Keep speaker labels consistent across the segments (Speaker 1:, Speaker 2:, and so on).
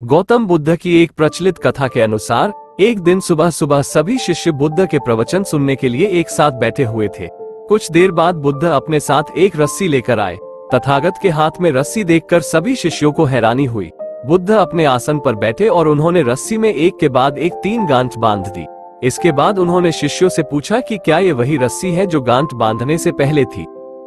Speaker 1: गौतम बुद्ध की एक प्रचलित कथा के अनुसार एक दिन सुबह सुबह सभी शिष्य बुद्ध के प्रवचन सुनने के लिए एक साथ बैठे हुए थे। कुछ देर बाद बुद्ध अपने साथ एक रस्सी लेकर आए। तथागत के हाथ में रस्सी देखकर सभी शिष्यों को हैरानी हुई। बुद्ध अपने आसन पर बैठे और उन्होंने रस्सी में एक के बाद एक 3 गांठ बांध दी। इसके बाद उन्होंने शिष्यों से पूछा कि क्या ये वही रस्सी है जो गांठ बांधने से पहले थी।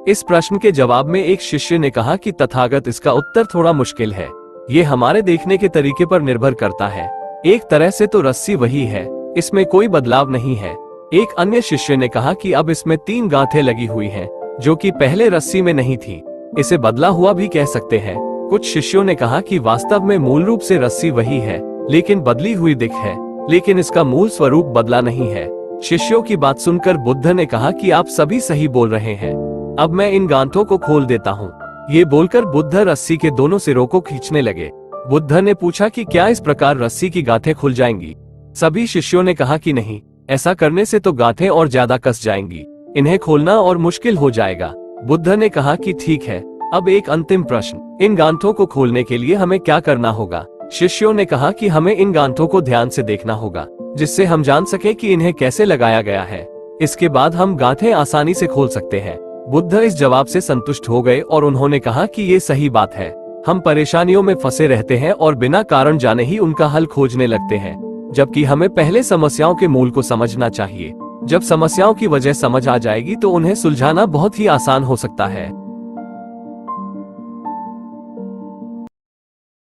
Speaker 1: इस प्रश्न के जवाब में एक शिष्य ने कहा कि तथागत, इसका उत्तर थोड़ा मुश्किल है। ये हमारे देखने के तरीके पर निर्भर करता है। एक तरह से तो रस्सी वही है, इसमें कोई बदलाव नहीं है। एक अन्य शिष्य ने कहा कि अब इसमें 3 गांठें लगी हुई हैं, जो कि पहले रस्सी में नहीं थी। इसे बदला हुआ भी कह सकते हैं। कुछ शिष्यों ने कहा कि वास्तव में मूल रूप से रस्सी वही है, लेकिन बदली हुई दिख है, लेकिन इसका मूल स्वरूप बदला नहीं है। शिष्यों की बात सुनकर बुद्ध ने कहा कि आप सभी सही बोल रहे हैं, अब मैं इन गांठों को खोल देता हूँ। ये बोलकर बुद्ध रस्सी के दोनों सिरों को खींचने लगे। बुद्ध ने पूछा कि क्या इस प्रकार रस्सी की गांठें खुल जाएंगी। सभी शिष्यों ने कहा कि नहीं, ऐसा करने से तो गांठें और ज्यादा कस जाएंगी, इन्हें खोलना और मुश्किल हो जाएगा। बुद्ध ने कहा कि ठीक है, अब एक अंतिम प्रश्न, इन गांठों को खोलने के लिए हमें क्या करना होगा। शिष्यों ने कहा कि हमें इन गांठों को ध्यान से देखना होगा, जिससे हम जान सके कि इन्हें कैसे लगाया गया है। इसके बाद हम गांठें आसानी से खोल सकते हैं। बुद्ध इस जवाब से संतुष्ट हो गए और उन्होंने कहा कि ये सही बात है। हम परेशानियों में फंसे रहते हैं और बिना कारण जाने ही उनका हल खोजने लगते हैं, जबकि हमें पहले समस्याओं के मूल को समझना चाहिए। जब समस्याओं की वजह समझ आ जाएगी तो उन्हें सुलझाना बहुत ही आसान हो सकता है।